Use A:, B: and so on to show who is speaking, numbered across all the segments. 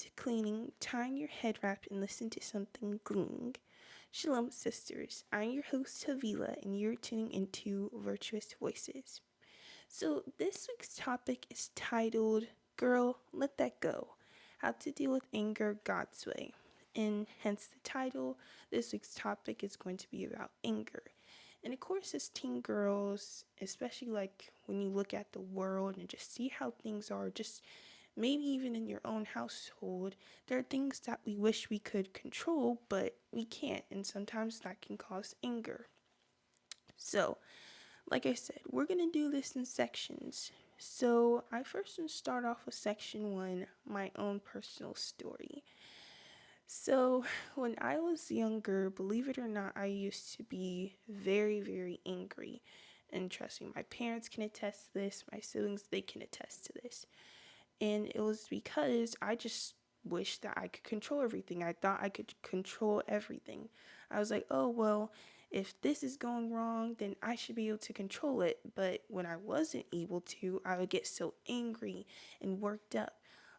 A: to cleaning, tying your head wrap, and listen to something gleaming. Shalom, sisters. I'm your host, Havila, and you're tuning into Virtuous Voices. So, this week's topic is titled Girl, Let That Go, How to Deal with Anger God's Way. And hence the title, this week's topic is going to be about anger. And of course, as teen girls, especially like when you look at the world and just see how things are, just maybe even in your own household, there are things that we wish we could control, but we can't. And sometimes that can cause anger. So, like I said, we're going to do this in sections. So, I first want to start off with section one, my own personal story. So, when I was younger, believe it or not, I used to be very, very angry. And trust me, my parents can attest to this, my siblings, they can attest to this. And it was because I just wished that I could control everything. I thought I could control everything. I was like, oh, well, if this is going wrong, then I should be able to control it. But when I wasn't able to, I would get so angry and worked up.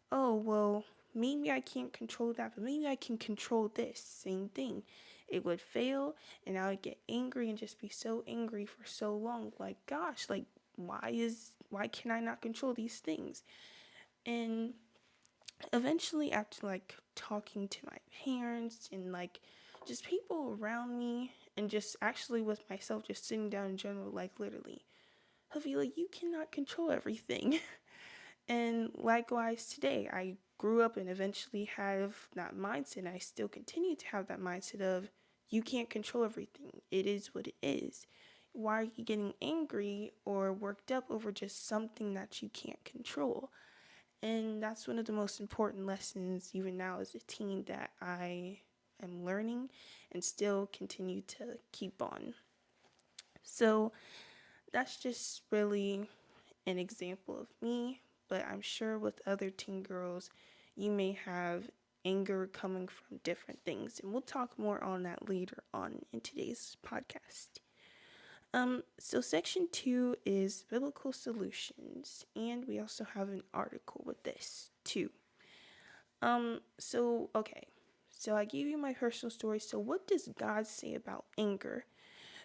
A: Oh, well, maybe I can't control that, but maybe I can control this. Same thing. It would fail, and I would get angry and just be so angry for so long. Like, gosh, like, why can I not control these things? And eventually, after like talking to my parents and like just people around me, and just actually with myself, just sitting down in general, like literally, Havila, you cannot control everything. And likewise, today, I grew up and eventually have that mindset. I still continue to have that mindset of you can't control everything. It is what it is. Why are you getting angry or worked up over just something that you can't control? And that's one of the most important lessons, even now as a teen, that I am learning and still continue to keep on. So that's just really an example of me, but I'm sure with other teen girls, you may have anger coming from different things. And we'll talk more on that later on in today's podcast. So section two is biblical solutions, and we also have an article with this too. Okay. So I gave you my personal story. So what does God say about anger?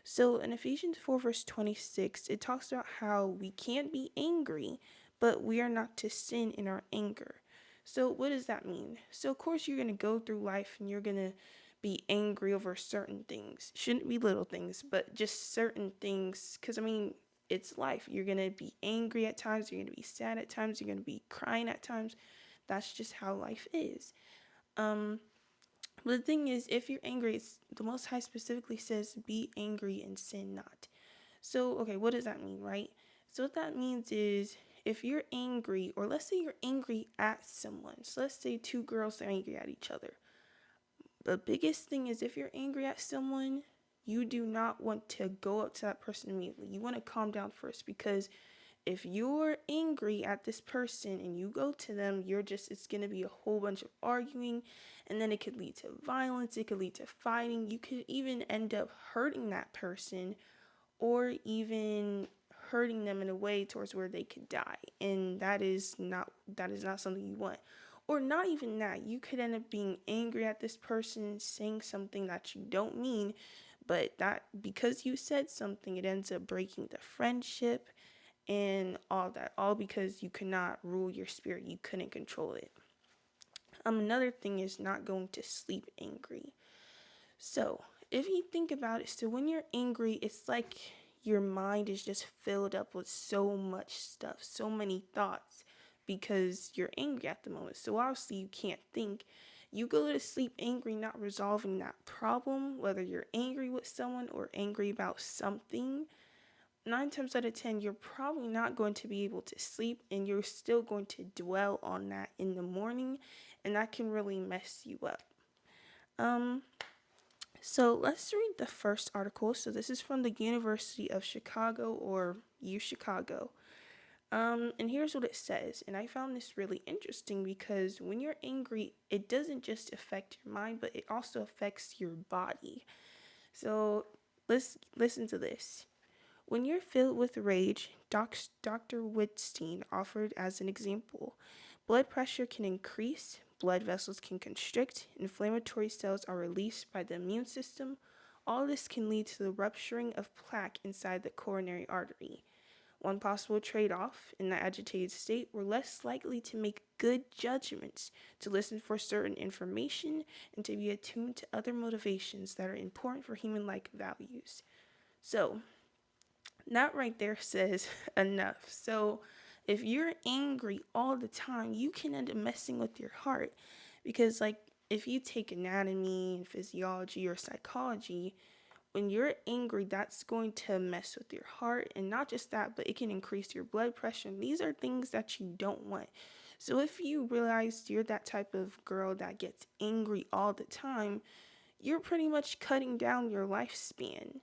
A: So in Ephesians 4 verse 26, it talks about how we can't be angry, but we are not to sin in our anger. So what does that mean? So of course you're going to go through life and you're going to be angry over certain things. Shouldn't be little things, but just certain things. Because I mean, it's life. You're going to be angry at times. You're going to be sad at times. You're going to be crying at times. That's just how life is. But the thing is, if you're angry, the Most High specifically says, be angry and sin not. So, okay, what does that mean, right? So what that means is, if you're angry, or let's say you're angry at someone. So let's say two girls are angry at each other. The biggest thing is, if you're angry at someone, you do not want to go up to that person immediately. You want to calm down first, because if you're angry at this person and you go to them, it's going to be a whole bunch of arguing, and then it could lead to violence, it could lead to fighting. You could even end up hurting that person, or even hurting them in a way towards where they could die. And that is not something you want. Or not even that, you could end up being angry at this person, saying something that you don't mean, but that because you said something, it ends up breaking the friendship and all that, all because you could not rule your spirit, you couldn't control it. Another thing is not going to sleep angry. So if you think about it, so when you're angry, it's like your mind is just filled up with so much stuff, so many thoughts, because you're angry at the moment. So obviously you can't think. You go to sleep angry, not resolving that problem, whether you're angry with someone or angry about something. 9 times out of 10, you're probably not going to be able to sleep, and you're still going to dwell on that in the morning, and that can really mess you up. So let's read the first article. So this is from the University of Chicago, or U Chicago. And here's what it says. And I found this really interesting, because when you're angry, it doesn't just affect your mind, but it also affects your body. So let's listen to this. When you're filled with rage, Dr. Wittstein offered as an example, blood pressure can increase, blood vessels can constrict, inflammatory cells are released by the immune system. All this can lead to the rupturing of plaque inside the coronary artery. One possible trade off: in the agitated state, we're less likely to make good judgments, to listen for certain information, and to be attuned to other motivations that are important for human like values. So, that right there says enough. So, if you're angry all the time, you can end up messing with your heart. Because, like, if you take anatomy and physiology or psychology, when you're angry, that's going to mess with your heart. And not just that, but it can increase your blood pressure. And these are things that you don't want. So if you realize you're that type of girl that gets angry all the time, you're pretty much cutting down your lifespan.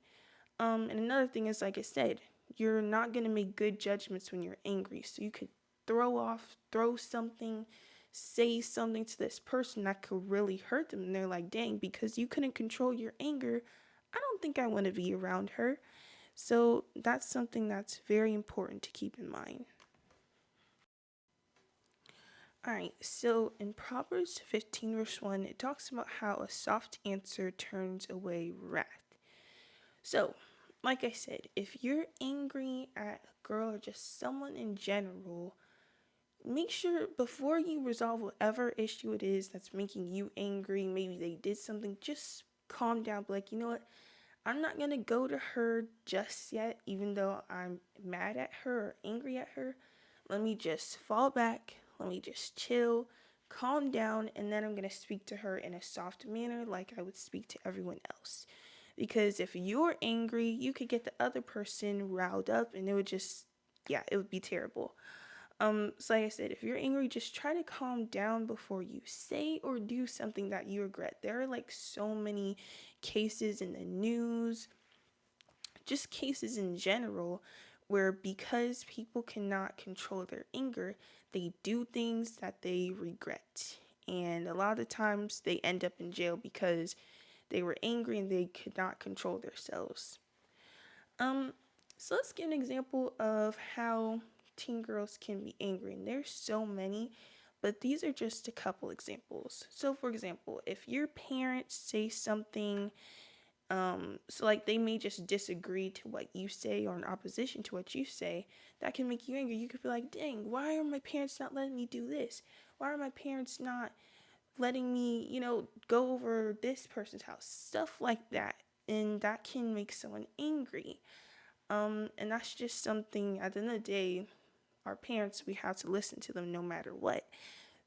A: And another thing is, like I said, you're not going to make good judgments when you're angry. So you could throw something, say something to this person that could really hurt them. And they're like, dang, because you couldn't control your anger, I don't think I want to be around her. So that's something that's very important to keep in mind. Alright, so in Proverbs 15, verse 1, it talks about how a soft answer turns away wrath. So, like I said, if you're angry at a girl or just someone in general, make sure before you resolve whatever issue it is that's making you angry, maybe they did something, just calm down. Be like, you know what? I'm not going to go to her just yet, even though I'm mad at her or angry at her. Let me just fall back. Let me just chill, calm down, and then I'm going to speak to her in a soft manner like I would speak to everyone else. Because if you're angry, you could get the other person riled up, and it would just, it would be terrible. So like I said, if you're angry, just try to calm down before you say or do something that you regret. There are like so many cases in the news, just cases in general, where because people cannot control their anger, they do things that they regret. And a lot of times they end up in jail because they were angry and they could not control themselves. So let's give an example of how teen girls can be angry. And there's so many, but these are just a couple examples. So for example, if your parents say something, so like they may just disagree to what you say or in opposition to what you say, that can make you angry. You could be like, dang, why are my parents not letting me do this? Why are my parents not letting me, go over this person's house? Stuff like that. And that can make someone angry. And that's just something, at the end of the day, our parents, we have to listen to them no matter what.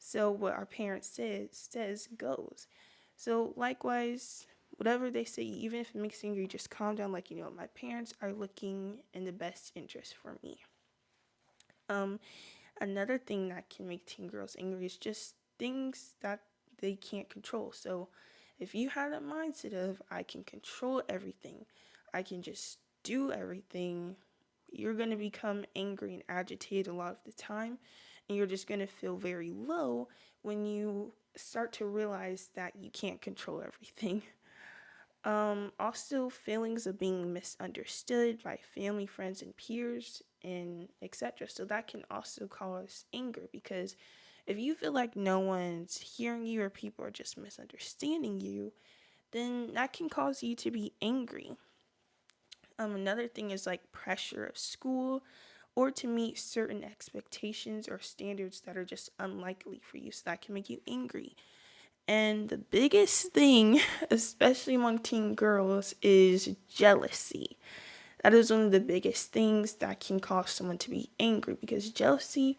A: So what our parents says goes. So likewise, whatever they say, even if it makes you angry, just calm down. Like, my parents are looking in the best interest for me. Another thing that can make teen girls angry is just things that they can't control. So if you have that mindset of, I can control everything, I can just do everything, you're going to become angry and agitated a lot of the time, and you're just going to feel very low when you start to realize that you can't control everything. Also, feelings of being misunderstood by family, friends, and peers, and etc. So that can also cause anger, because if you feel like no one's hearing you or people are just misunderstanding you, then that can cause you to be angry. Another thing is like pressure of school or to meet certain expectations or standards that are just unlikely for you. So that can make you angry. And the biggest thing, especially among teen girls, is jealousy. That is one of the biggest things that can cause someone to be angry, because jealousy,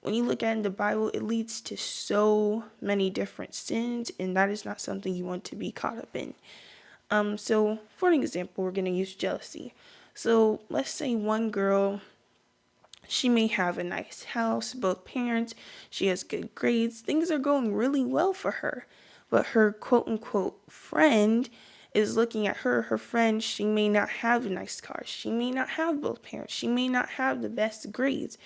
A: when you look at it in the Bible, it leads to so many different sins, and that is not something you want to be caught up in. So for an example, we're going to use jealousy. So let's say one girl, she may have a nice house, both parents, she has good grades, things are going really well for her. But her quote unquote friend is looking at her friend, she may not have a nice car, she may not have both parents, she may not have the best grades.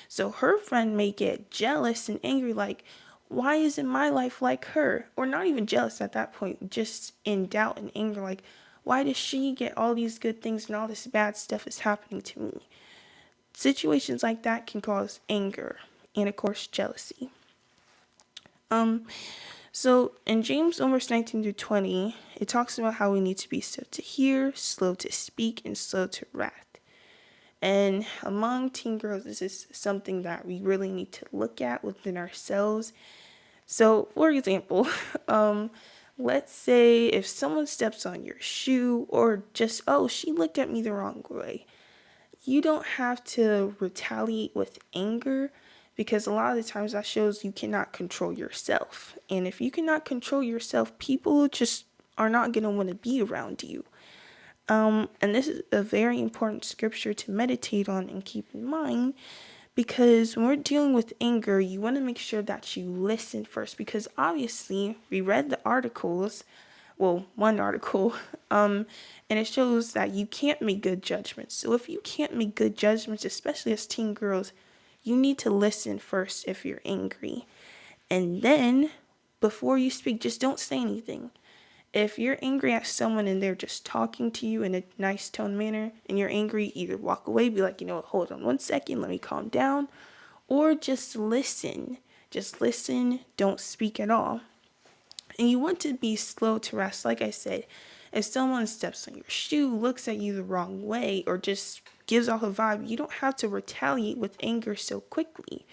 A: So her friend may get jealous and angry, like, why isn't my life like her? Or not even jealous at that point, just in doubt and anger, like, why does she get all these good things and all this bad stuff is happening to me? Situations like that can cause anger and, of course, jealousy. So in James verse 19 to 20, it talks about how we need to be slow to hear, slow to speak, and slow to wrath. And among teen girls, this is something that we really need to look at within ourselves. So, for example, let's say if someone steps on your shoe or just, oh, she looked at me the wrong way, you don't have to retaliate with anger because a lot of the times that shows you cannot control yourself. And if you cannot control yourself, people just are not going to want to be around you. And this is a very important scripture to meditate on and keep in mind because when we're dealing with anger, you want to make sure that you listen first because obviously we read the articles, well, one article, and it shows that you can't make good judgments. So if you can't make good judgments, especially as teen girls, you need to listen first if you're angry. And then before you speak, just don't say anything. If you're angry at someone and they're just talking to you in a nice tone manner and you're angry, either walk away, be like, hold on 1 second, let me calm down, or just listen. Just listen, don't speak at all. And you want to be slow to wrath. Like I said, if someone steps on your shoe, looks at you the wrong way, or just gives off a vibe, you don't have to retaliate with anger so quickly.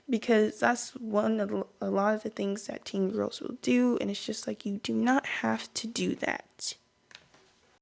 A: Because that's a lot of the things that teen girls will do, and it's just like you do not have to do that.